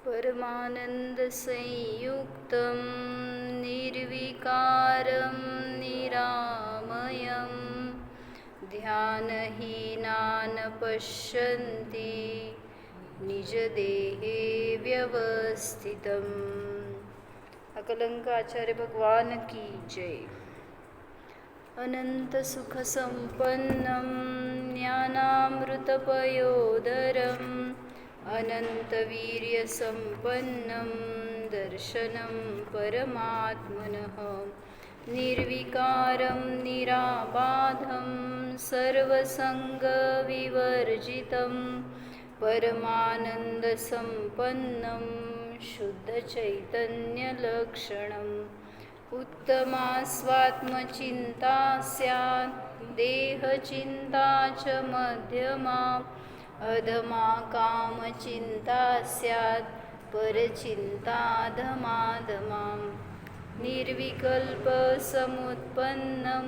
परमानन्दसंयुक्तं निर्विकारं निरामयं ध्यानहीनान् पश्यन्ति निजदेहे व्यवस्थितम्। अकलंक आचार्य भगवान की जय। अनंत सुख संपन्नं ज्ञानामृतपयोदरम् अनंत वीर्य संपन्नं दर्शनं परमात्मनः निर्विकारं निराबाधं सर्वसंगविवर्जितं परमानन्दसंपन्नं शुद्धचैतन्यलक्षणम् उत्तमा स्वात्मचिन्ता स्यात् देहचिन्ता च मध्यमा अधमा कामचिन्ता स्यात् परचिन्ता धमाधमां निर्विकल्पसमुत्पन्नं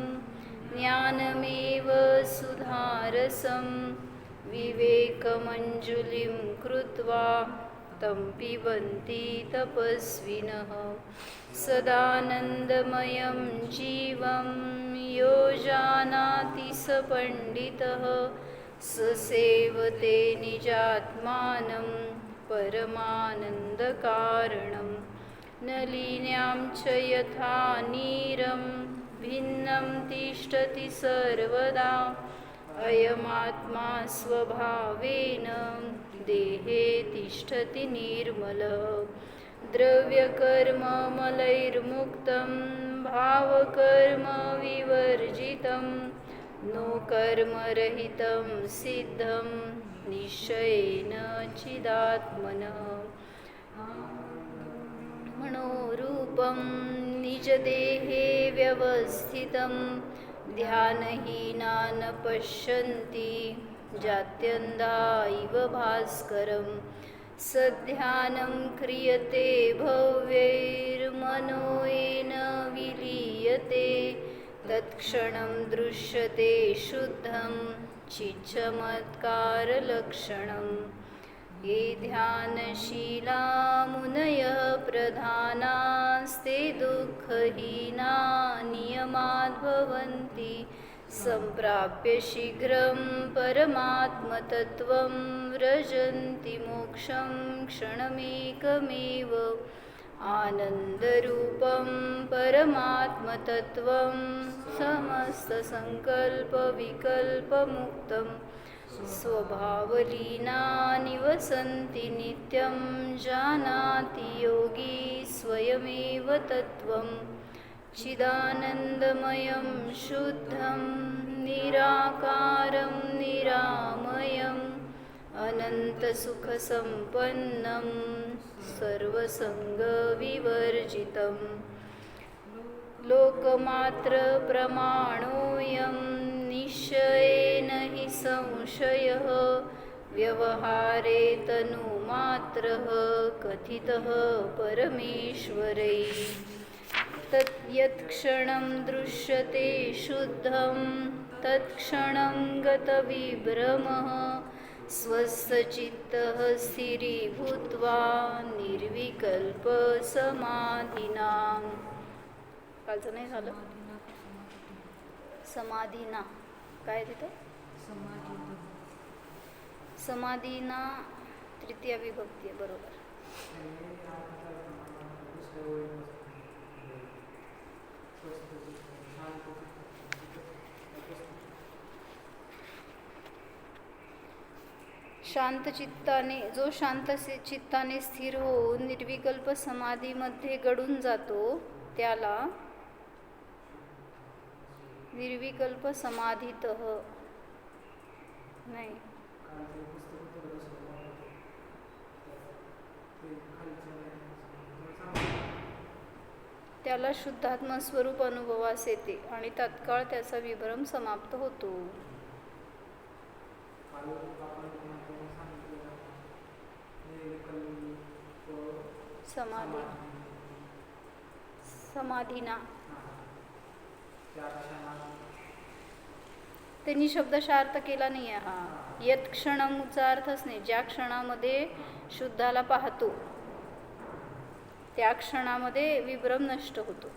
ज्ञानमेव सुधारसं विवेकमञ्जुलिं कृत्वा तं पिबन्ति तपस्विनः सदानन्दमयं जीवं यो जानाति स पण्डितः स सेवते निजात्मानं परमानन्दकारणं नलिन्यां च यथा नीरं भिन्नं तिष्ठति सर्वदा अयमात्मा स्वभावेन देहे तिष्ठति निर्मलः द्रव्यकर्ममलैर्मुक्तं भावकर्म विवर्जितं नो कर्मरहितं सिद्धं निश्चयेन चिदात्मनः मनोरूपं निजदेहे व्यवस्थितं ध्यानहीनान् पश्यन्ति जात्यन्धा इव भास्करम् सध्यानं क्रियते भव्यैर्मनो येन विलीयते तत्क्षणं दृश्यते शुद्धं चिच्चमत्कारलक्षणम् ये ध्यानशीला मुनयः प्रधानास्ते दुःखहीना नियमाद् भवन्ति सम्प्राप्य शीघ्रं परमात्मतत्त्वं व्रजन्ति मोक्षं क्षणमेकमेव आनन्दरूपं परमात्मतत्त्वं समस्तसङ्कल्पविकल्पमुक्तं स्वभावलीना निवसन्ति नित्यं जानाति योगी स्वयमेव तत्त्वम् चिदानन्दमयं शुद्धं निराकारं निरामयम् अनन्तसुखसम्पन्नं सर्वसङ्गविवर्जितं लोकमात्रप्रमाणोऽयं निश्चयेन हि संशयः व्यवहारे तनुमात्रः कथितः परमेश्वरैः तद्यत्क्षणं दृश्यते शुद्धं तत्क्षणं गतविभ्रमः स्वस्थचित्तः स्थिरीभूत्वा निर्विकल्पसमाधिनां कालचं नाही झालं समाधीना काय तिथं समाधीना तृतीय विभक्ती आहे बरोबर शांत चित्ताने जो शांत चित्ताने स्थिर होऊन निर्विकल्प समाधीमध्ये गडून जातो त्याला निर्विकल्प समाधीतः नाही त्याला शुद्धात्मा स्वरूप अनुभवास येते आणि तत्काळ त्याचा विभ्रम समाप्त होतो. समाधी समाधीना त्यांनी शब्दशः अर्थ केला नाही आहे. हा यत क्षणमचा अर्थच नाही, ज्या क्षणामध्ये शुद्धाला पाहतो त्या क्षणामध्ये विभ्रम नष्ट होतो,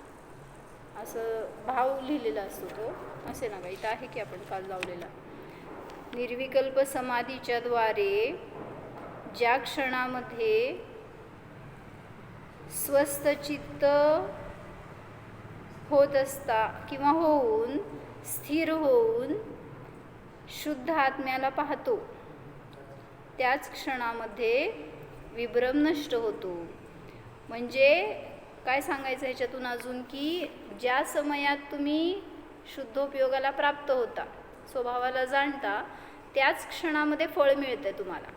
असं भाव लिहिलेला असतो तो. असे ना काही इथं आहे की आपण काल लावलेला. निर्विकल्प समाधीच्या द्वारे ज्या क्षणामध्ये स्वस्थ चित्त होत असता किंवा होऊन स्थिर होऊन शुद्ध आत्म्याला पाहतो, त्याच क्षणामध्ये विभ्रम नष्ट होतो. म्हणजे काय सांगायचं ह्याच्यातून अजून, की ज्या समयात तुम्ही शुद्धोपयोगाला प्राप्त होता, स्वभावाला जाणता, त्याच क्षणामध्ये फळ मिळतं तुम्हाला.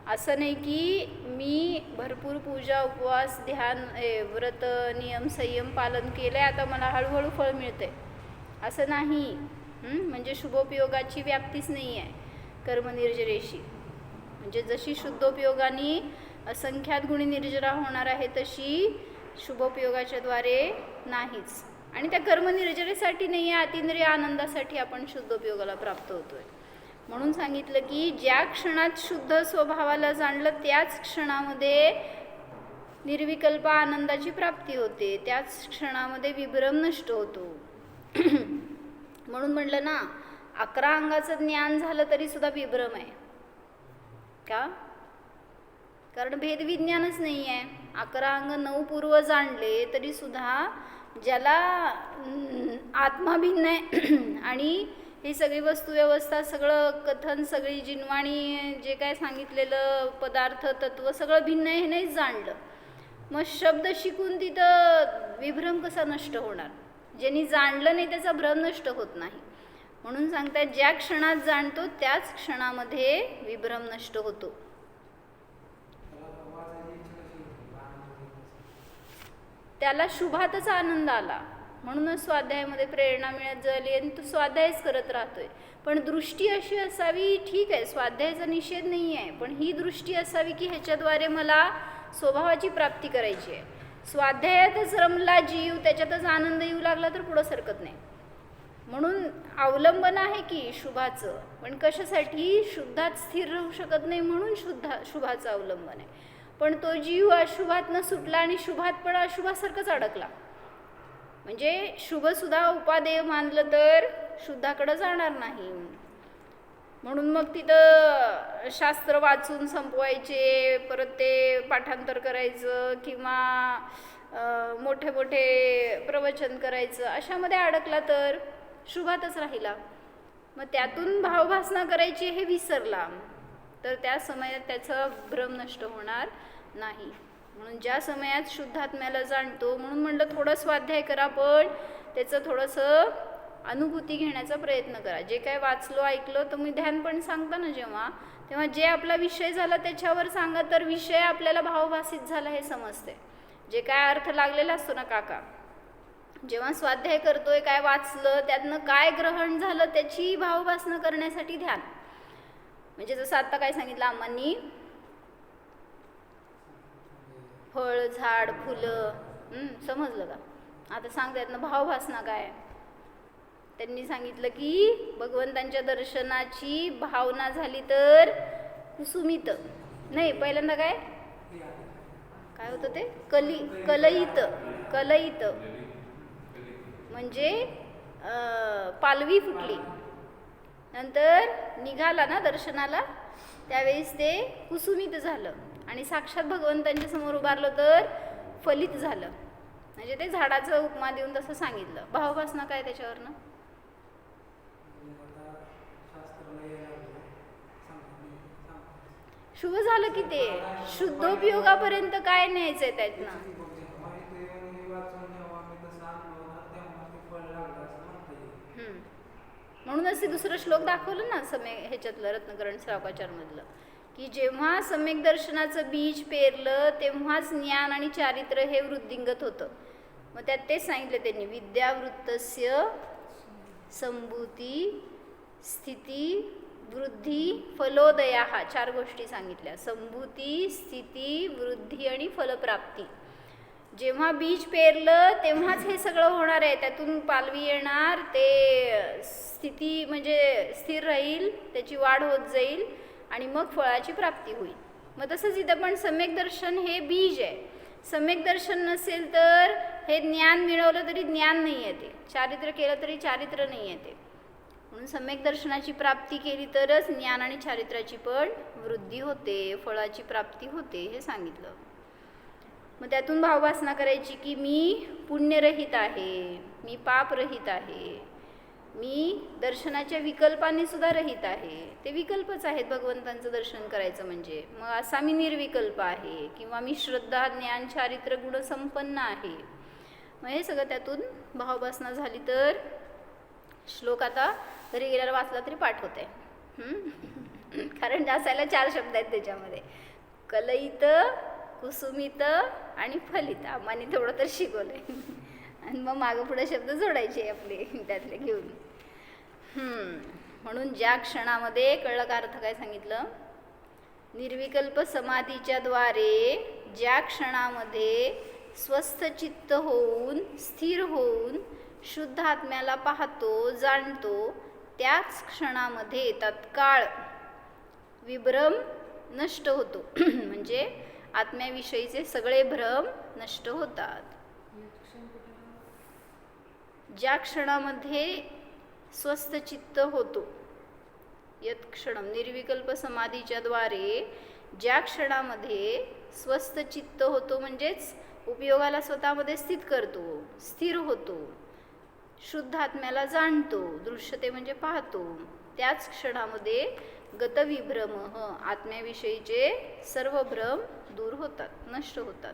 असं नाही की मी भरपूर पूजा उपवास ध्यान व्रत नियम संयम पालन केलं आहे आता मला हळूहळू फळ मिळतंय, असं नाही. म्हणजे शुभोपयोगाची व्याप्तीच नाही आहे कर्मनिर्जरेशी. म्हणजे जशी शुद्धोपयोगाने असंख्यात गुणी निर्जरा होणार आहे तशी शुभोपयोगाच्या द्वारे नाहीच. आणि त्या कर्मनिर्जरेसाठी नाही आहे, अतिंद्रिय आनंदासाठी आपण शुद्धोपयोगाला प्राप्त होतोय. म्हणून सांगितलं की ज्या क्षणात शुद्ध स्वभावाला जाणलं त्याच क्षणामध्ये निर्विकल्प आनंदाची प्राप्ती होते, त्याच क्षणामध्ये विभ्रम नष्ट होतो. म्हणून म्हटलं ना, 11 अंगाचं ज्ञान झालं तरी सुद्धा विभ्रम आहे. का? कारण भेदविज्ञानच नाही आहे. 11 अंग 9 पूर्व जाणले तरी सुद्धा ज्याला आत्मा भिन्न आहे आणि ही सगळी वस्तुव्यवस्था सगळं कथन सगळी जिनवाणी जे काय सांगितलेलं पदार्थ तत्व सगळं भिन्न आहे हे नाहीच जाणलं, मग शब्द शिकून तिथं विभ्रम कसा नष्ट होणार? ज्यांनी जाणलं नाही त्याचा भ्रम नष्ट होत नाही. म्हणून सांगतात ज्या क्षणात जाणतो त्याच क्षणामध्ये विभ्रम नष्ट होतो. त्याला शुभातच आनंद आला म्हणूनच स्वाध्यायामध्ये प्रेरणा मिळत झाली आणि तो स्वाध्यायच करत राहतोय. पण दृष्टी अशी असावी, ठीक आहे स्वाध्यायाचा निषेध नाही आहे, पण ही दृष्टी असावी की ह्याच्याद्वारे मला स्वभावाची प्राप्ती करायची आहे. स्वाध्यायातच रमला जीव, त्याच्यातच आनंद येऊ लागला तर पुढं सरकत नाही. म्हणून अवलंबन आहे की शुभाचं, पण कशासाठी? शुद्धात स्थिर राहू शकत नाही म्हणून शुभाचं अवलंबन आहे. पण तो जीव अशुभातनं सुटला आणि शुभात पण अशुभासारखंच अडकला. म्हणजे शुभसुद्धा उपादेय मानलं तर शुद्धाकडं जाणार नाही. म्हणून मग तिथं शास्त्र वाचून संपवायचे, परत ते पाठांतर करायचं किंवा मोठे मोठे प्रवचन करायचं, अशामध्ये अडकला तर शुभातच राहिला. मग त्यातून भावभासना करायची हे विसरला तर त्या समयात त्याचा भ्रम नष्ट होणार नाही. म्हणून ज्या समयात शुद्धात्म्याला जाणतो, म्हणून म्हणलं थोडं स्वाध्याय करा, पण त्याचं थोडंसं अनुभूती घेण्याचा प्रयत्न करा. जे काय वाचलो ऐकलं तुम्ही ध्यान पण सांगता ना जेव्हा, तेव्हा जे आपला विषय झाला त्याच्यावर सांगा, तर विषय आपल्याला भावभासित झाला हे समजते. जे काय अर्थ लागलेला असतो ना काका, जेव्हा स्वाध्याय करतोय काय वाचलं त्यातनं काय ग्रहण झालं त्याची भावभासना करण्यासाठी ध्यान. म्हणजे जसं आता काय सांगितलं आम्हांनी, फळ झाड फुलं समजलं का? आता सांगतायत ना भावभासना काय. त्यांनी सांगितलं की भगवंतांच्या दर्शनाची भावना झाली तर कुसुमित नाही, पहिल्यांदा काय काय होतं ते कलईत म्हणजे पालवी फुटली, नंतर निघाला ना दर्शनाला त्यावेळेस ते कुसुमित झालं आणि साक्षात भगवंतांच्या समोर उभारलं तर फलित झालं. म्हणजे ते झाडाचं उपमा देऊन तसं सांगितलं. भावभासना काय त्याच्यावरनं? शुभ झालं की ते शुद्धोपयोगापर्यंत काय न्यायचंय त्यातनं. म्हणूनच ते दुसरं श्लोक दाखवलं ना ह्याच्यातलं रत्नकरण श्रावकाचार मधलं, की जेव्हा सम्यक दर्शनाचं बीज पेरलं तेव्हाच ज्ञान आणि चारित्र्य हे वृद्धिंगत होतं. मग त्यात तेच सांगितलं त्यांनी, विद्यावृत्तस्य संभूती स्थिती वृद्धी फलोदया, हा 4 गोष्टी सांगितल्या. संभूती स्थिती वृद्धी आणि फलप्राप्ती. जेव्हा बीज पेरलं तेव्हाच हे सगळं होणार आहे, त्यातून पालवी येणार, ते स्थिती म्हणजे स्थिर राहील, त्याची वाढ होत जाईल आणि मग फळाची प्राप्ती होईल. मग तसंच इथं पण सम्यक दर्शन हे बीज आहे. सम्यक दर्शन नसेल तर हे ज्ञान मिळवलं तरी ज्ञान नाही आहे, ते चारित्र्य केलं तरी चारित्र्य नाही आहे ते. म्हणून सम्यक दर्शनाची प्राप्ती केली तरच ज्ञान आणि चारित्र्याची पण वृद्धी होते, फळाची प्राप्ती होते हे सांगितलं. मग त्यातून भाववासना करायची की मी पुण्यरहित आहे, मी पापरहित आहे, मी दर्शनाच्या विकल्पाने सुद्धा रहित आहे. ते विकल्पच आहेत भगवंतांचं दर्शन करायचं म्हणजे. मग असा मी निर्विकल्प आहे किंवा मी श्रद्धा ज्ञान चारित्र्य गुण संपन्न आहे. मग हे सगळं त्यातून भाववासना झाली तर श्लोक आता घरी गेल्यावर वाचला तरी पाठ होत आहे. कारण असायला 4 शब्द आहेत त्याच्यामध्ये, कलयित, कुसुमित आणि फलित. आम्हाने थोडं तर शिकवलंय आणि मग मागं पुढे शब्द जोडायचे आपले त्यातले घेऊन. म्हणून ज्या क्षणामध्ये, कळलं का अर्थ काय सांगितलं? निर्विकल्प समाधीच्या द्वारे ज्या क्षणामध्ये स्वस्थ चित्त होऊन स्थिर होऊन शुद्ध आत्म्याला पाहतो, जाणतो, त्याच क्षणामध्ये तत्काळ विभ्रम नष्ट होतो. म्हणजे आत्म्याविषयीचे सगळे भ्रम नष्ट होतात. ज्या क्षणामध्ये स्वस्थ चित्त होतो, यत क्षणम, निर्विकल्प समाधीच्या द्वारे ज्या क्षणामध्ये स्वस्थ चित्त होतो म्हणजेच उपयोगाला स्वतःमध्ये स्थित करतो, स्थिर होतो, शुद्ध आत्म्याला जाणतो, दृश्यते म्हणजे पाहतो, त्याच क्षणामध्ये गतविभ्रम, आत्म्याविषयीचे सर्व भ्रम दूर होतात, नष्ट होतात.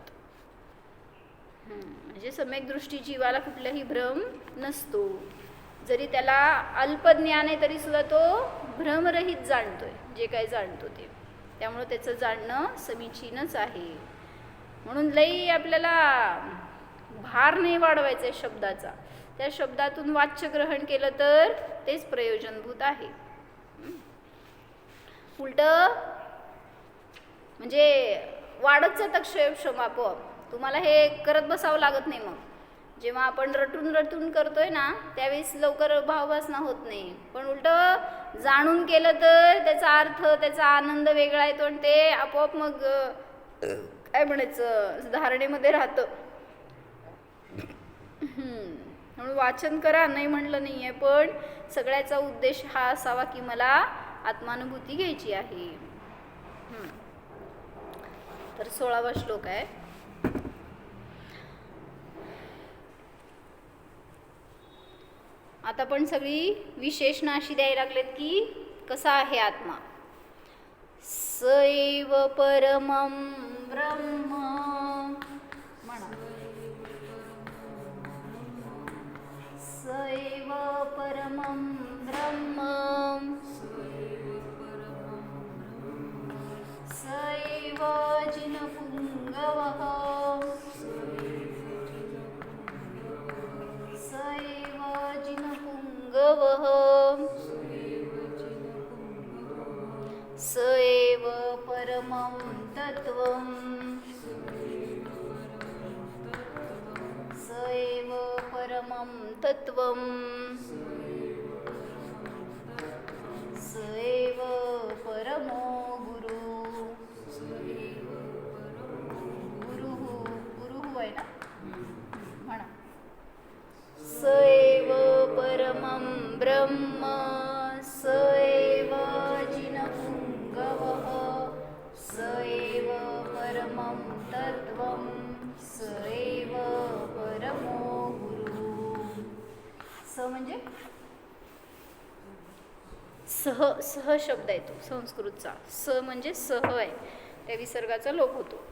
म्हणजे सम्यक दृष्टी जीवाला कुठलाही भ्रम नसतो. जरी त्याला अल्पज्ञान आहे तरी सुद्धा तो भ्रमरहित जाणतोय जे काय जाणतो ते. त्यामुळे त्याचं जाणणं समीचीनच आहे. म्हणून लई आपल्याला भार नाही वाढवायचा आहे शब्दाचा. त्या शब्दातून वाच्य ग्रहण केलं तर तेच प्रयोजनभूत आहे. उलट म्हणजे वाढत जातं क्षयक्षम आपोआप. तुम्हाला हे करत बसावं लागत नाही. मग जेव्हा आपण रटून करतोय ना त्यावेळेस लवकर भाववासना होत नाही. पण उलट जाणून केलं तर त्याचा अर्थ, त्याचा आनंद वेगळा येतो आणि ते आपोआप मग काय म्हणायचं धारणेमध्ये राहतं. म्हणून वाचन करा नाही म्हणलं नाही आहे, पण सगळ्याचा उद्देश हा असावा की मला आत्मानुभूती घ्यायची आहे. तर 16वा श्लोक आहे. आता पण सगळी विशेषणं अशी द्यायला लागलेत की कसा आहे आत्मा. सैव परमं ब्रह्म म्हणा. सैव परमं ब्रह्म सैव जिनपुङ्गवः सैव जिनपुङ्गवः सैव परमं तत्त्वं सैव परमं तत्त्वं सैव परमो गुरुः. गुरुः आहे ना म्हणा. सैव परमं ब्रह्म सैव जिनपुङ्गवः सैव परमं तत्त्वं सैव परमो गुरुः. स म्हणजे सह शब्द आहे तो संस्कृतचा. स म्हणजे सह आहे, त्या विसर्गाचा लोप होतो.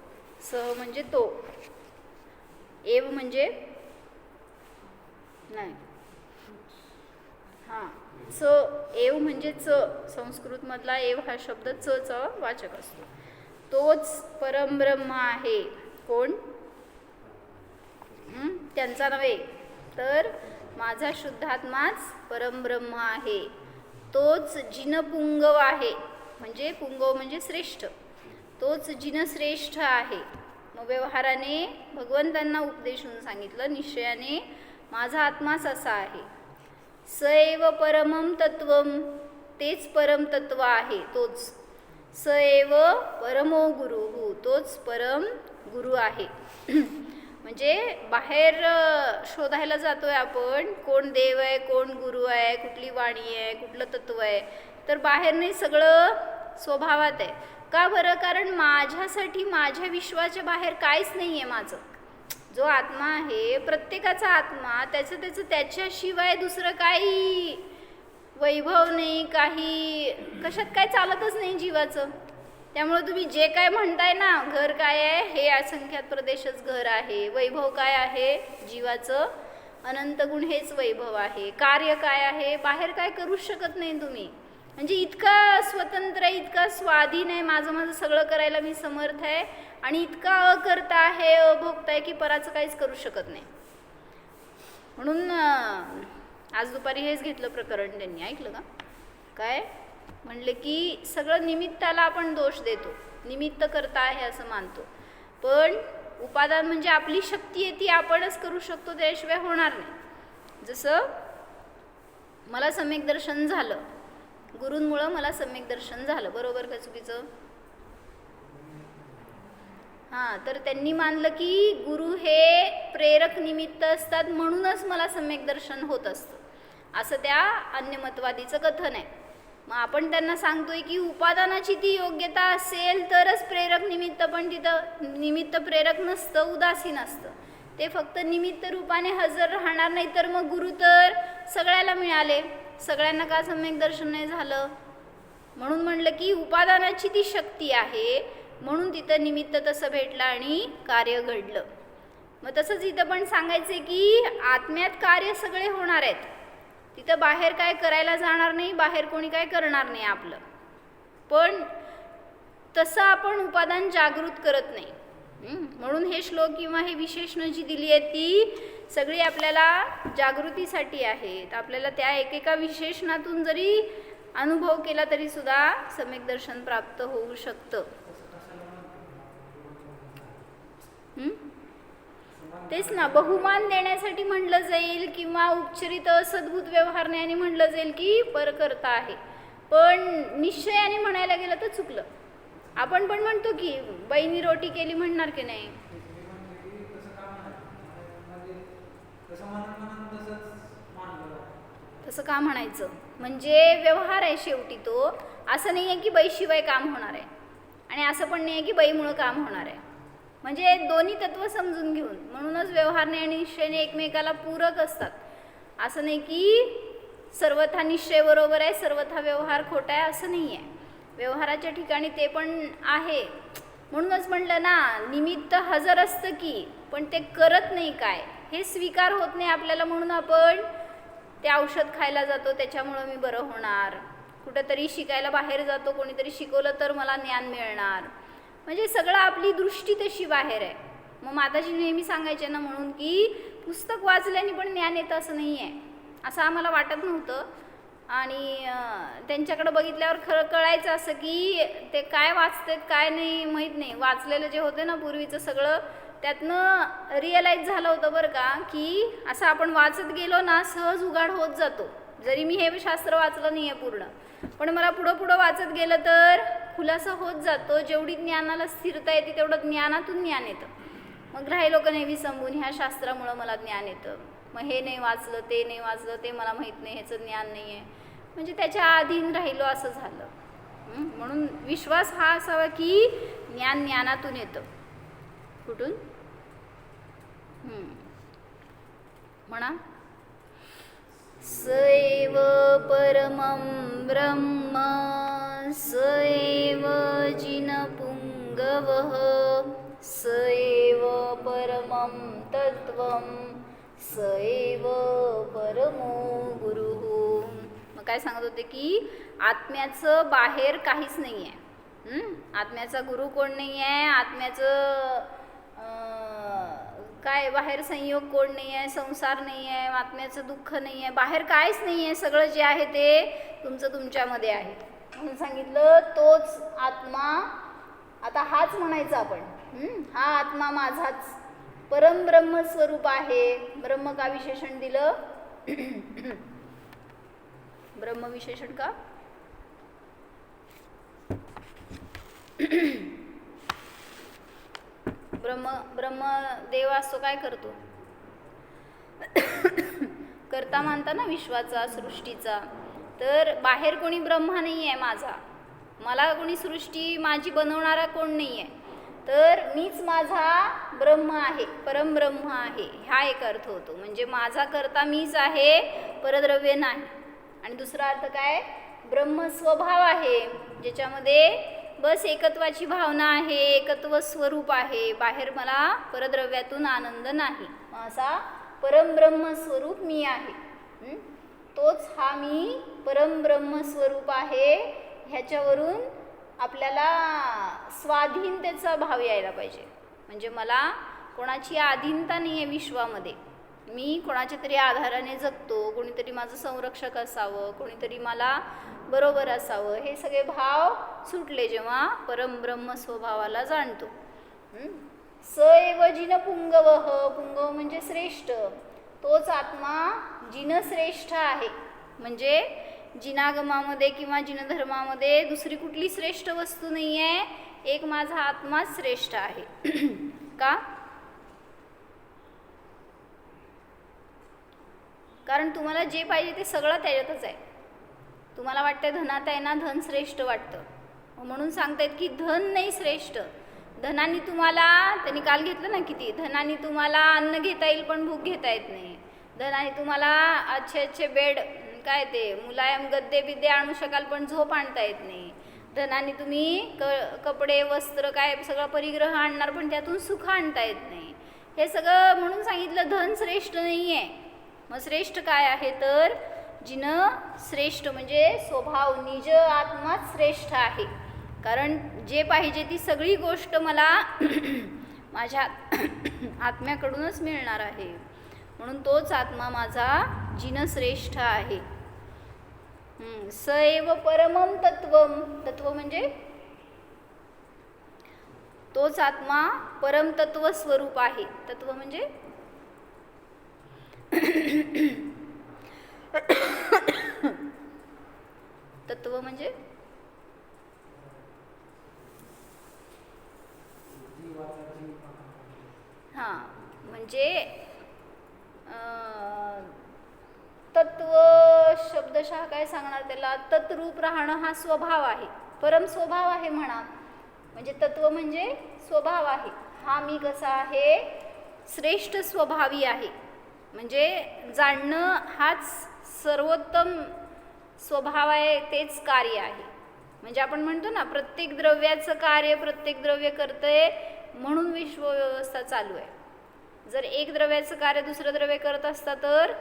सह म्हणजे तो. एव म्हणजे नाही, च. एव म्हणजे च. संस्कृतमधला एव हा शब्द च चा वाचक असतो. तोच परमब्रह्म आहे. कोण? त्यांचा नव्हे, तर माझा शुद्धात्माच परमब्रह्म आहे. तोच जिनपुंगव आहे. म्हणजे पुंगव म्हणजे श्रेष्ठ. तोच जिनश्रेष्ठ आहे. मग व्यवहाराने भगवंतांना उपदेशून सांगितलं, निश्चयाने माझा आत्माच असा आहे. सैव परमं तत्त्वं, तेच परम तत्व आहे. तोच स एव परमो गुरुः, तोच परम गुरु आहे. म्हणजे बाहेर शोधायला जातोय आपण, कोण देव आहे, कोण गुरु आहे, कुठली वाणी आहे, कुठलं तत्व आहे, तर बाहेर नाही, सगळं स्वभावात आहे. का बरं? कारण माझ्यासाठी माझ्या विश्वाच्या बाहेर काहीच नाही आहे. माझं जो आत्मा आहे, प्रत्येकाचा आत्मा, त्याचं त्याच्याशिवाय दुसरं काही वैभव नाही, काही कशात काय चालतच नाही जीवाचं. त्यामुळे तुम्ही जे काय म्हणताय ना, घर काय आहे, हे असंख्यात प्रदेशच घर आहे. वैभव काय आहे, जीवाचं अनंत गुण हेच वैभव आहे. कार्य काय आहे, बाहेर काय करूच शकत नाही तुम्ही. म्हणजे इतका स्वतंत्र आहे, इतका स्वाधीन आहे, माझं सगळं करायला मी समर्थ आहे, आणि इतका अकर्ता आहे, अभोक्ता आहे की पराचं काहीच करू शकत नाही. म्हणून आज दुपारी हेच घेतलं प्रकरण त्यांनी, ऐकलं का? काय म्हणले की सगळं निमित्ताला आपण दोष देतो, निमित्त करता आहे असं मानतो, पण उपादान म्हणजे आपली शक्ती आहे ती आपणच करू शकतो, त्याशिवाय होणार नाही. जसं मला सम्यक दर्शन झालं, गुरूंमुळं मला सम्यक दर्शन झालं, बरोबर का चुकीचं? हां, तर त्यांनी मानलं की गुरु हे प्रेरक निमित्त असतात, म्हणूनच मला सम्यक दर्शन होत असतं, असं त्या अन्यमतवादीचं कथन आहे. मग आपण त्यांना सांगतोय की उपादानाची ती योग्यता असेल तरच प्रेरक निमित्त, पण तिथं निमित्त प्रेरक नसतं, उदासीन असतं, ते फक्त निमित्त रूपाने हजर राहणार. नाही तर मग गुरु तर सगळ्याला मिळाले, सगळ्यांना का सम्यक दर्शन नाही झालं? म्हणून म्हणलं की उपादानाची ती शक्ती आहे, म्हणून तिथं निमित्त तसं भेटलं आणि कार्य घडलं. मग तसंच इथं पण सांगायचं की आत्म्यात कार्य सगळे होणार आहेत, तिथं बाहेर काय करायला जाणार नाही, बाहेर कोणी काय करणार नाही आपलं, पण तसं आपण उपादान जागृत करत नाही. म्हणून हे श्लोक किंवा हे विशेषणं जी दिली आहेत ती सगळी आपल्याला जागृतीसाठी आहेत. आपल्याला त्या एकेका विशेषणातून जरी अनुभव केला तरी सुद्धा सम्यक दर्शन प्राप्त होऊ शकतं. तेच ना, बहुमान देण्यासाठी म्हणलं जाईल किंवा उपचरित सद्भूत व्यवहारण्याने म्हणलं जाईल की परकर्ता आहे, पण निश्चयाने म्हणायला गेलं तर चुकलं. आपण पण म्हणतो की बाईनी रोटी केली म्हणणार की नाही? तसं का म्हणायचं? म्हणजे व्यवहार आहे शेवटी तो, असं नाही आहे की बाईशिवाय काम होणार आहे, आणि असं पण नाही आहे की बाईमुळं काम होणार आहे. म्हणजे दोन्ही तत्व समजून घेऊन, म्हणूनच व्यवहारने आणि निश्चयने एकमेकाला पूरक असतात. असं नाही की सर्वथा निश्चय बरोबर आहे, सर्वथा व्यवहार खोटा आहे, असं नाही आहे. व्यवहाराच्या ठिकाणी ते पण आहे. म्हणूनच म्हटलं ना, निमित्त हजर असतं की, पण ते करत नाही, काय हे स्वीकार होत नाही आपल्याला, म्हणून आपण ते औषध खायला जातो, त्याच्यामुळं मी बरं होणार, कुठंतरी शिकायला बाहेर जातो, कोणीतरी शिकवलं तर मला ज्ञान मिळणार. म्हणजे सगळं आपली दृष्टी तशी बाहेर आहे. मग माताजी नेहमी सांगायचे ना, म्हणून की पुस्तक वाचल्याने पण ज्ञान येतं असं नाही आहे, असं आम्हाला वाटत नव्हतं. आणि त्यांच्याकडं बघितल्यावर खरं कळायचं असं की ते काय वाचतात काय नाही माहीत नाही, वाचलेलं जे होते ना पूर्वीचं सगळं, त्यातनं रिअलाईज झालं होतं बरं का, की असं आपण वाचत गेलो ना सहज उघाड होत जातो. जरी मी हे शास्त्र वाचलं नाही आहे पूर्ण, पण मला पुढं वाचत गेलं तर खुलासा होत जातो. जेवढी ज्ञानाला स्थिरता येते तेवढं ज्ञानातून ज्ञान येतं. मग राहिलो का नाही विसंबून, ह्या शास्त्रामुळं मला ज्ञान येतं, मग हे नाही वाचलं, ते नाही वाचलं, ते मला माहीत नाही, ह्याचं ज्ञान नाही आहे, म्हणजे त्याच्या अधीन राहिलो असं झालं. म्हणून विश्वास हा असावा की ज्ञान ज्ञानातून येतं. कुठून? म्हणा, स एव परमं ब्रह्म स एव जिनपुंगवः स एव परमं तत्त्वं स एव परमो गुरुः. मग काय सांगत होते की आत्म्याचं बाहेर काहीच नाही आहे. आत्म्याचा गुरु कोण नाही आहे, आत्म्याचं काय बाहेर संयोग कोण नाही आहे, संसार नाही आहे, आत्म्याचं दुःख नाही आहे, बाहेर काहीच नाही आहे. सगळं जे आहे ते तुमचं तुमच्यामध्ये आहे. म्हणून सांगितलं तोच आत्मा, आता हाच म्हणायचा आपण, हा आत्मा माझाच परम ब्रह्मस्वरूप आहे. ब्रह्म का विशेषण दिलं? ब्रह्म विशेषण का? ब्रह्मदेव असतो काय करतो? करता मानता ना विश्वाचा, सृष्टीचा. तर बाहेर कोणी ब्रह्मा नाही आहे माझा, मला कोणी सृष्टी माझी बनवणारा कोण नाही आहे, तर मीच माझा ब्रह्म आहे, परमब्रह्म आहे, हा एक अर्थ होतो. म्हणजे माझा करता मीच आहे, परद्रव्य नाही. आणि दुसरा अर्थ काय? ब्रह्म स्वभाव आहे, ज्याच्यामध्ये बस एकत्वाची भावना आहे, एकत्व स्वरूप आहे, बाहेर मला परद्रव्यातून आनंद नाही, असा परमब्रह्म स्वरूप मी आहे. तोच हा मी परमब्रह्म स्वरूप आहे. ह्याच्यावरून आपल्याला स्वाधीनतेचा भाव यायला पाहिजे. म्हणजे मला कोणाची अधीनता नाही आहे विश्वामध्ये, मी कोणाच्या तरी आधाराने जगतो, कोणीतरी माझं संरक्षक असावं, कोणीतरी मला बरोबर असावं, हे सगळे भाव सुटले जेव्हा परमब्रह्म स्वभावाला जाणतो. स एव जिन पुंगवः, पुंगव म्हणजे श्रेष्ठ, तोच आत्मा जिन श्रेष्ठ आहे. म्हणजे जिनागमामध्ये किंवा जिनधर्मामध्ये दुसरी कुठली श्रेष्ठ वस्तू नाही आहे, एक माझा आत्माच श्रेष्ठ आहे. का? कारण तुम्हाला जे पाहिजे ते सगळं त्याच्यातच आहे. तुम्हाला वाटतं धनात आहे ना, धन श्रेष्ठ वाटतं, म्हणून सांगतायत की धन नाही श्रेष्ठ. धनाने तुम्हाला, त्यांनी काल घेतलं ना किती, धनाने तुम्हाला अन्न घेता येईल पण भूक घेता येत नाही. धनाने तुम्हाला अच्छे बेड, काय ते मुलायम गद्दे बिद्दे आणू शकाल पण झोप आणता येत नाही. धनाने तुम्ही कपडे वस्त्र काय सगळं परिग्रह आणणार पण त्यातून सुख आणता येत नाही. हे सगळं म्हणून सांगितलं धन श्रेष्ठ नाही आहे. मग श्रेष्ठ काय आहे? तर जिन श्रेष्ठ म्हणजे स्वभाव निज आत्माच श्रेष्ठ आहे. कारण जे पाहिजे ती सगळी गोष्ट मला माझ्या आत्म्याकडूनच मिळणार आहे, म्हणून तोच आत्मा माझा जिन श्रेष्ठ आहे. स एव परमं तत्वम, तत्व म्हणजे तोच आत्मा परमतत्व स्वरूप आहे. तत्व म्हणजे तत्व म्हणजे हां, म्हणजे तत्व शब्दशः काय सांगणार त्याला? तत्रूप राहणं हा स्वभाव आहे, परम स्वभाव आहे म्हणा. म्हणजे तत्व म्हणजे स्वभाव आहे. हा मी कसा आहे? श्रेष्ठ स्वभावी आहे. म्हणजे जाणणं हाच सर्वोत्तम स्वभाव आहे, तेच कार्य आहे. म्हणजे आपण म्हणतो ना प्रत्येक द्रव्याचं कार्य प्रत्येक द्रव्य करतंय म्हणून विश्वव्यवस्था चालू आहे. जर एक द्रव्याचं कार्य दुसरं द्रव्य करत असता तर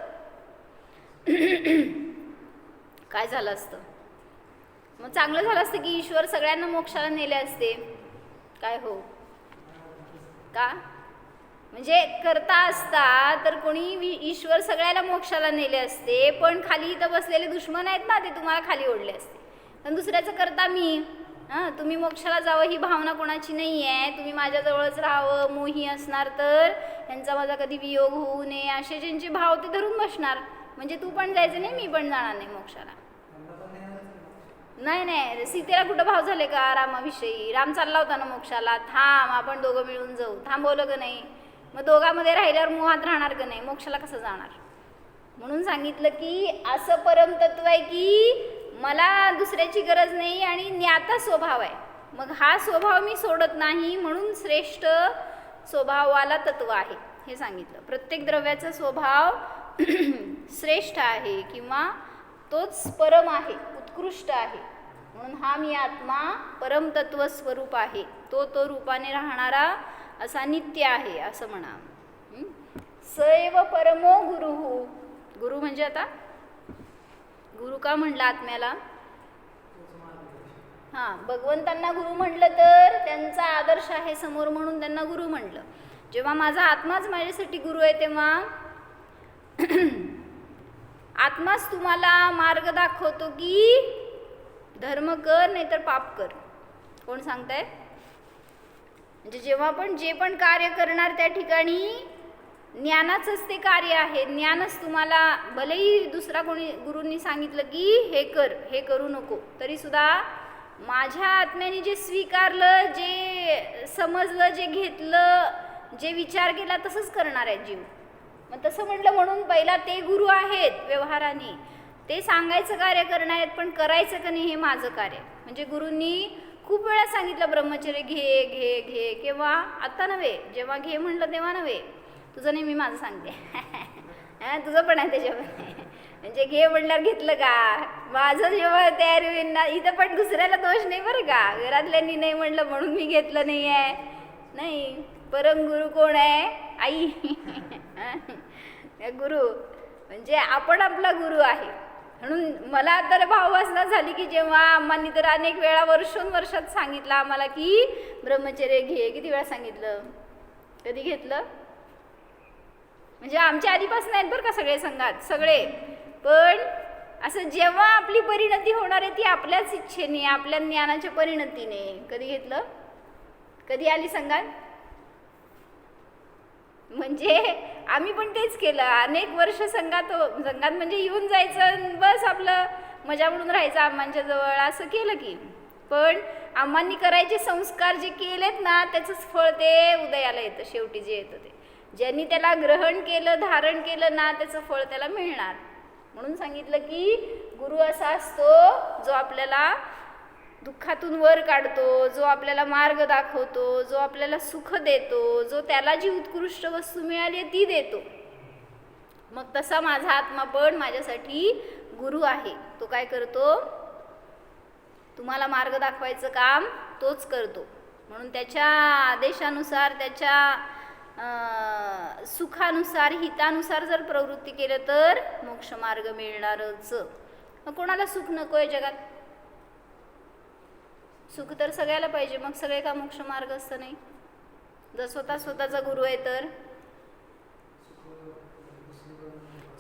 काय झालं असतं? मग चांगलं झालं असतं की ईश्वर सगळ्यांना मोक्षाला नेले असते. काय हो का? म्हणजे करता असता तर कोणी ईश्वर सगळ्याला मोक्षाला नेले असते, पण खाली इथं बसलेले दुश्मन आहेत ना, ते तुम्हाला खाली ओढले असते. पण दुसऱ्याचं करता मी, तुम्ही मोक्षाला जावं ही भावना कोणाची नाही आहे, तुम्ही माझ्याजवळच राहावं मोही असणार तर यांचा माझा कधी वियोग होऊ नये असे ज्यांचे भाव ते धरून बसणार. म्हणजे तू पण जायचं नाही, मी पण जाणार नाही मोक्षाला. नाही नाही, सीतेला कुठं भाव झाले का रामाविषयी? राम चालला होता ना मोक्षाला, थांब आपण दोघं मिळून जाऊ, थांबवलं का नाही? मग दोघांमध्ये राहिल्यावर मोहात राहणार का नाही? मोक्षाला कसं जाणार? म्हणून सांगितलं की असं परमतत्व आहे की मला दुसऱ्याची गरज नाही आणि ज्ञाता स्वभाव आहे. मग हा स्वभाव मी सोडत नाही, म्हणून श्रेष्ठ स्वभावाला तत्व आहे हे सांगितलं. प्रत्येक द्रव्याचा स्वभाव श्रेष्ठ आहे किंवा तोच परम आहे, उत्कृष्ट आहे. म्हणून हा मी आत्मा परमतत्व स्वरूप आहे, तो रूपाने राहणारा असा नित्य आहे असं म्हणा. स एव परमो गुरुः, गुरु म्हणजे आता गुरु का म्हणलं आत्म्याला? हां, भगवंतांना गुरु म्हटलं तर त्यांचा आदर्श आहे समोर म्हणून त्यांना गुरु म्हटलं. जेव्हा माझा आत्माच माझ्यासाठी गुरु आहे तेव्हा आत्माच तुम्हाला मार्ग दाखवतो की धर्म कर नाही तर पाप कर. कोण सांगताय? म्हणजे जेव्हा पण जे पण कार्य करणार त्या ठिकाणी ज्ञानाचंच ते कार्य आहे. ज्ञानच तुम्हाला, भलेही दुसरा कोणी गुरूंनी सांगितलं की हे कर हे करू नको, तरी सुद्धा माझ्या आत्म्याने जे स्वीकारलं, जे समजलं, जे घेतलं, जे विचार केला तसंच करणार आहे जीव. मग तसं म्हटलं म्हणून पहिला ते गुरु आहेत व्यवहाराने, ते सांगायचं कार्य करणार आहेत, पण करायचं का नाही हे माझं कार्य. म्हणजे गुरूंनी खूप वेळा सांगितलं ब्रह्मचर्य घे घे घे, केव्हा? आता नव्हे, जेव्हा घे म्हटलं तेव्हा नव्हे, तुझं नाही मी माझं सांगते तुझं पण आहे त्याच्यामध्ये. म्हणजे घे म्हणल्यावर घेतलं का? माझं जेव्हा तयारी होईल ना, इथं पण दुसऱ्याला दोष नाही बरं का, घरातल्यांनी नाही म्हणलं म्हणून मी घेतलं नाही आहे, नाही. परम गुरु कोण आहे? आई गुरु म्हणजे आपण आपला गुरु आहे. म्हणून मला तर भाववासना झाली की जेव्हा आम्हांनी तर अनेक वेळा वर्षात सांगितलं आम्हाला की ब्रह्मचर्य घे. किती वेळा सांगितलं? कधी घेतलं? म्हणजे आमच्या आधीपासून आहेत बरं का सगळे संघात, सगळे. पण असं जेव्हा आपली परिणती होणार आहे ती आपल्याच इच्छेने, आपल्या ज्ञानाच्या परिणतीने. कधी घेतलं? कधी आली संघात? म्हणजे आम्ही पण तेच केलं. अनेक वर्ष संघात म्हणजे येऊन जायचं, बस आपलं मजा म्हणून राहायचं आम्हांच्या जवळ, असं केलं की. पण आम्हांनी करायचे संस्कार जे केलेत ना त्याचंच फळ ते उदयाला येतं, शेवटी जे येतं ते. ज्यांनी त्याला ग्रहण केलं, धारण केलं ना, त्याचं फळ त्याला मिळणार. म्हणून सांगितलं की गुरु असा असतो जो आपल्याला दुःखातून वर काढतो, जो आपल्याला मार्ग दाखवतो, जो आपल्याला सुख देतो, जो त्याला जी उत्कृष्ट वस्तू मिळाली ती देतो. मग तसा माझा आत्मा पण माझ्यासाठी गुरु आहे. तो काय करतो? तुम्हाला मार्ग दाखवायचं काम तोच करतो. म्हणून त्याच्या आदेशानुसार, त्याच्या सुखानुसार, हितानुसार जर प्रवृत्ती केलं तर मोक्ष मार्ग मिळणारच. मग कोणाला सुख नको आहे जगात? सुख तर सगळ्याला पाहिजे. मग सगळे का मोक्ष मार्ग असतं नाही? जर स्वतःचा गुरु आहे तर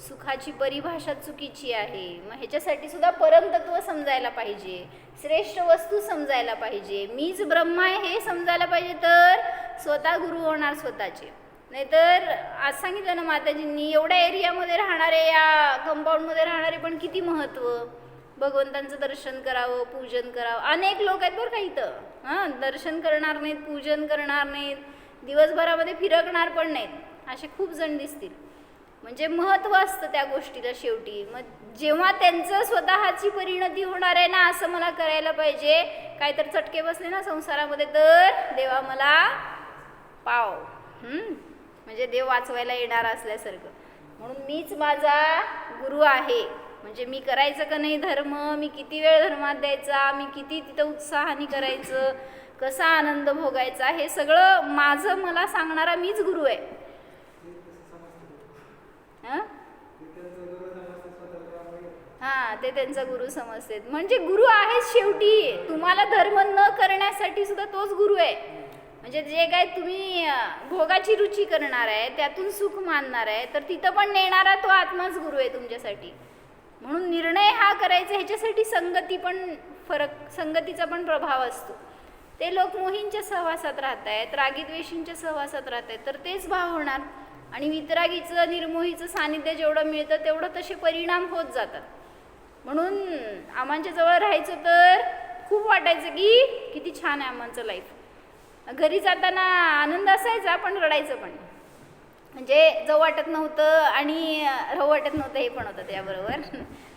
सुखाची परिभाषा चुकीची आहे. मग ह्याच्यासाठी सुद्धा परमतत्व समजायला पाहिजे, श्रेष्ठ वस्तू समजायला पाहिजे, मीच ब्रह्म आहे हे समजायला पाहिजे, तर स्वतः गुरु होणार स्वतःचे. नाहीतर आज सांगितलं ना माताजींनी, एवढ्या एरियामध्ये राहणारे, या कंपाऊंडमध्ये राहणारे पण किती महत्त्व, भगवंतांचं दर्शन करावं, पूजन करावं. अनेक लोक आहेत बरं का इथं, दर्शन करणार नाहीत, पूजन करणार नाहीत, दिवसभरामध्ये फिरकणार पण नाहीत, असे खूप जण दिसतील. म्हणजे महत्त्व असतं त्या गोष्टीला शेवटी. मग जेव्हा त्यांचं स्वतःची परिणती होणार आहे ना, असं मला करायला पाहिजे, काहीतरी चटके बसले ना संसारामध्ये तर देवा मला पाव, म्हणजे देव वाचवायला येणार असल्यासारखं. म्हणून मीच माझा गुरु आहे. म्हणजे मी करायचं का नाही धर्म, मी किती वेळ धर्मात द्यायचा, मी किती तिथं उत्साहाने करायचं, कसा आनंद भोगायचा, हे सगळं माझं मला सांगणारा मीच गुरु आहे. ते त्यांचा गुरु समजते. म्हणजे गुरु आहे शेवटी. तुम्हाला धर्म न करण्यासाठी सुद्धा तोच गुरु आहे. म्हणजे जे काय तुम्ही भोगाची रुची करणार आहे, त्यातून सुख मानणार आहे, तर तिथं पण नेणारा तो आत्माच गुरु आहे तुमच्यासाठी. म्हणून निर्णय हा करायचा, ह्याच्यासाठी संगतीचा पण प्रभाव असतो. ते लोक मोहींच्या सहवासात राहत आहेत, रागीद्वेषींच्या सहवासात राहत आहेत, तर तेच भाव होणार. आणि वितरागीचं, निर्मोहीचं सानिध्य जेवढं मिळतं तेवढं तसे परिणाम होत जातात. म्हणून आम्हांच्या जवळ राहायचं तर खूप वाटायचं की किती छान आहे आम्हांचं लाईफ. घरी जाताना आनंद असायचा पण रडायचं पण, म्हणजे जाऊ वाटत नव्हतं आणि राहू वाटत नव्हतं, हे पण होतं त्याबरोबर.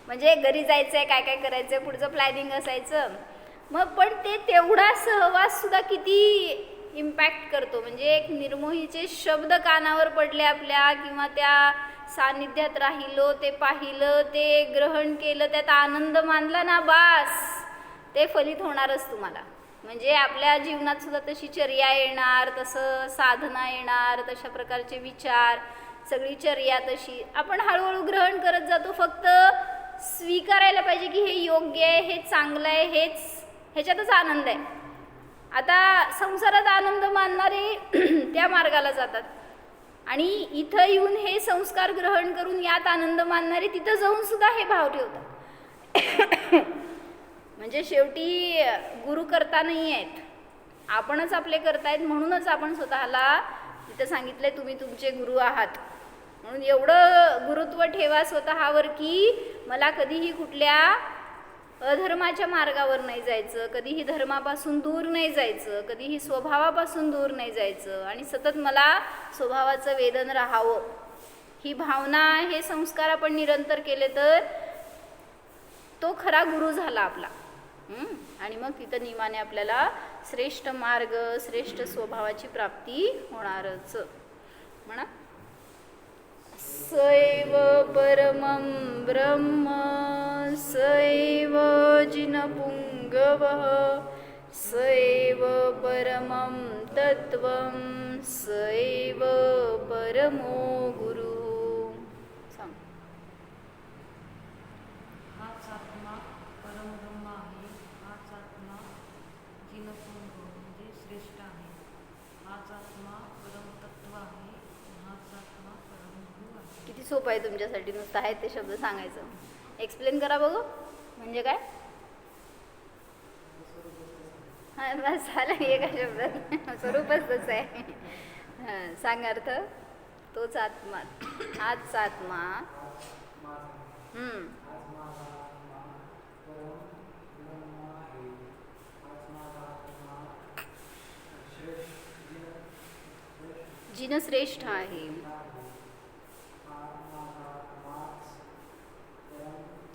म्हणजे घरी जायचं आहे, काय काय करायचं आहे, पुढचं प्लॅनिंग असायचं. मग पण ते तेवढा सहवाससुद्धा किती इम्पॅक्ट करतो. म्हणजे एक निर्मोहीचे शब्द कानावर पडले आपल्या, किंवा त्या सानिध्यात राहिलो, ते पाहिलं, ते ग्रहण केलं, त्यात आनंद मानला ना, बास ते फलित होणारच तुम्हाला. म्हणजे आपल्या जीवनात सुद्धा तशी चर्या येणार, तसं साधना येणार, तशा प्रकारचे विचार, सगळी चर्या तशी आपण हळूहळू ग्रहण करत जातो. फक्त स्वीकारायला पाहिजे की हे योग्य आहे, हे चांगलं आहे, ह्याच्यातच आनंद आहे. आता संसारात आनंद मानणारे त्या मार्गाला जातात, आणि इथं येऊन हे संस्कार ग्रहण करून यात आनंद मानणारे तिथं जाऊन सुद्धा हे भाव ठेवतात. म्हणजे शेवटी गुरु करता नाही आहेत, आपणच आपले करतायत. म्हणूनच आपण स्वतःला तिथं सांगितलंय तुम्ही तुमचे गुरु आहात. म्हणून एवढं गुरुत्व ठेवा स्वतःवर की मला कधीही कुठल्या अधर्माच्या मार्गावर नाही जायचं, कधीही धर्मापासून दूर नाही जायचं, कधीही स्वभावापासून दूर नाही जायचं आणि सतत मला स्वभावाचं वेदन राहावं, ही भावना, हे संस्कार आपण निरंतर केले तर तो खरा गुरु झाला आपला. आणि मग तिथं नियमाने आपल्याला श्रेष्ठ मार्ग, श्रेष्ठ स्वभावाची प्राप्ती होणारच. म्हणा, सैव परमं ब्रह्म सैव जिनपुंगवः सैव परमं तत्त्वं सैव परमो गुरु. सांग. हाच आत्मा परमब्रह्म आहे, हाच आत्मा जिनपुंग म्हणजे श्रेष्ठ आहे, हाच आत्मा परमतत्व आहे, हाच आत्मा परमगुरु आहे. किती सोपं आहे तुमच्यासाठी नुसतं आहे ते शब्द सांगायचं. एक्सप्लेन करा बघू म्हणजे काय. हां बस झालं एका शब्दात, स्वरूपच तसं आहे. हां सांग अर्थ. तोच आत्मा, हाच आत्मा. जिन श्रेष्ठ आहे,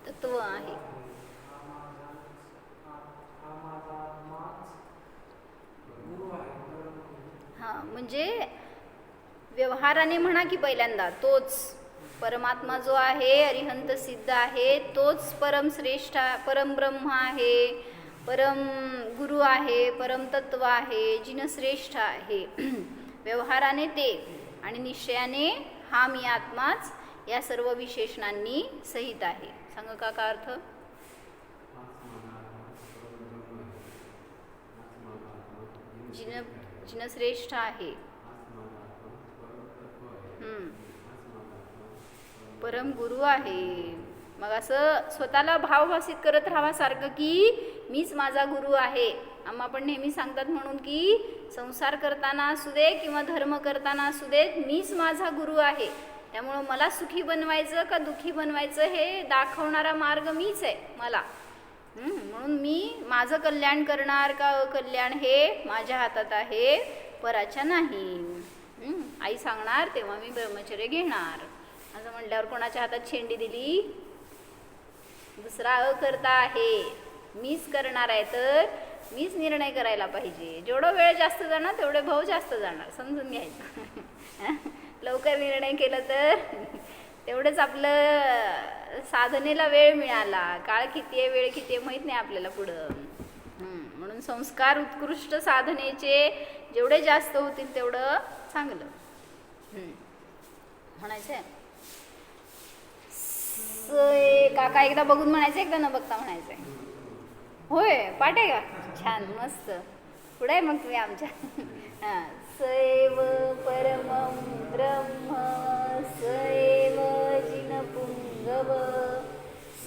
तत्व आहे. हां म्हणजे व्यवहाराने म्हणा की पहिल्यांदा तोच परमात्मा जो आहे, अरिहंत सिद्ध आहे, तोच परमश्रेष्ठ, परमब्रह्म आहे, परम गुरु आहे, परमतत्व आहे, जिनश्रेष्ठ आहे. व्यवहाराने ते आणि निश्चयाने हा मी आत्माच या सर्व विशेषणांनी सहित आहे. सांग का अर्थ. जिनश्रेष्ठ आहे, परम गुरु आहे. मग असं स्वतःला भावभासित करत राहावा सारखं की मीच माझा गुरु आहे. आम्हा पण नेहमी सांगतात म्हणून की संसार करताना असू दे किंवा धर्म करताना असू देत, मीच माझा गुरु आहे. त्यामुळं मला सुखी बनवायचं का दुःखी बनवायचं हे दाखवणारा मार्ग मीच आहे मला. म्हणून मी माझं कल्याण करणार का अकल्याण हे माझ्या हातात आहे, पराच्या नाही. आई सांगणार तेव्हा मी ब्रह्मचर्य घेणार असं म्हटल्यावर कोणाच्या हातात शेंडी दिली. दुसरा अकर्ता आहे, मीच करणार आहे तर मीच निर्णय करायला पाहिजे. जेवढा वेळ जास्त जाणार तेवढे भाव जास्त जाणार, समजून घ्यायचं. लवकर निर्णय केलं तर तेवढंच आपलं साधनेला वेळ मिळाला. काळ किती आहे, वेळ किती आहे माहीत नाही आपल्याला पुढं. म्हणून संस्कार उत्कृष्ट साधनेचे जेवढे जास्त होतील तेवढं चांगलं. म्हणायचं आहे काका एकदा बघून म्हणायचं, एकदा न बघता म्हणायचं आहे. होय पाठ आहे का, छान मस्त. पुढे आहे मग तुम्ही आमच्या. हां, सैव परमं ब्रह्म सैव जिनपुंगव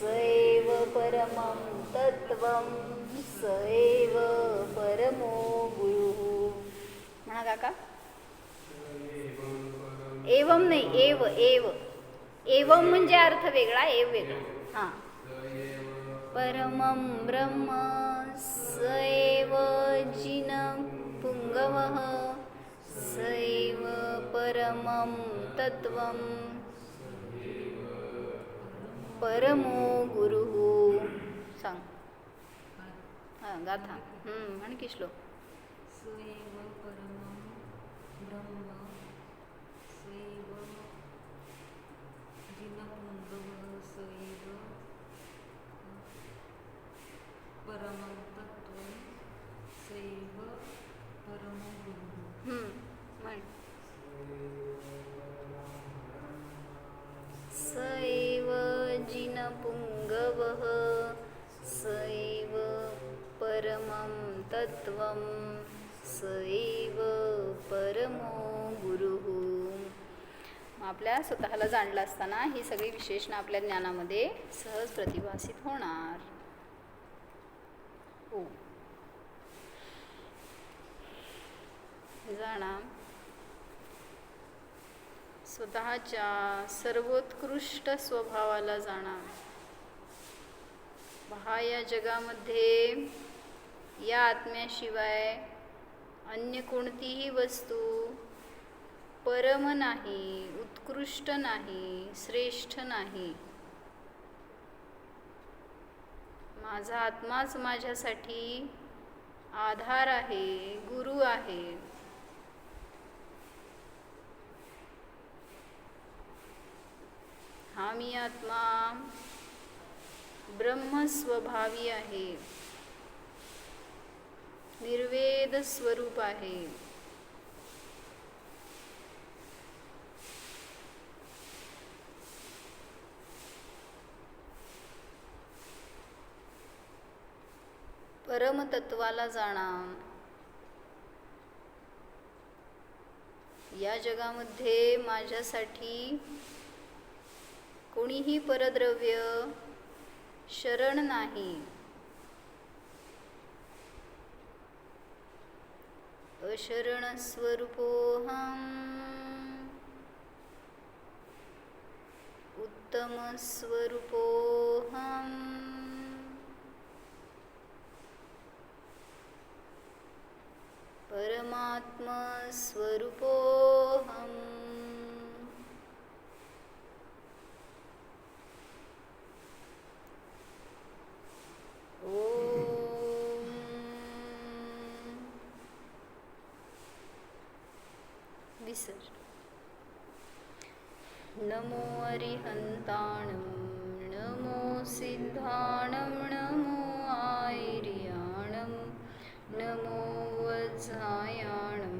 सैव परमं तत्त्वं सैव परमो गुरु. म्हणा काका. एवम नाही, एव एव. एवम म्हणजे अर्थ वेगळा, एव वेगळा. हां, परमं ब्रह्म सैव जिनपुंगवः सैव परमं तत्त्वं परमो गुरुः. सांग. हां गाथा. आणखी श्लोक. सैव परमं ब्रह्म सैव जिनपुंगवः सैव परमं तत्त्वं सैव परमो गुरुः. सैव जिनपुंगवः सैव परमं तत्त्वं सैव परमो गुरुः. आपल्या स्वतःला जाणलं असताना ही सगळी विशेषणं आपल्या ज्ञानामध्ये सहज प्रतिभासित होणार. हो, जाणा स्वतःच्या सर्वोत्कृष्ट स्वभावाला जाणा. पहा, या जगामध्ये या आत्म्याशिवाय अन्य कोणतीही वस्तू परम नाही, उत्कृष्ट नाही, श्रेष्ठ नाही. माझा आत्माच माझ्यासाठी आधार आहे, गुरु आहे. हा मी आत्मा ब्रह्मस्वभावी आहे, निर्वेद स्वरूप आहे. परमतत्वाला जाणा. या जगामध्ये माझ्यासाठी कोणीही परद्रव्य शरण नाही. अशरण स्वरूपोऽहम्, उत्तम स्वरूपोऽहम्, परमात्म स्वरूपोऽहम्. विसर. नमो अरिहंताणं, नमो सिद्धाणं, नमो आयर्याणं, नमो वज्रायाणं,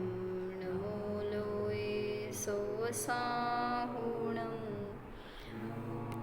नमो लोये सौवसानं.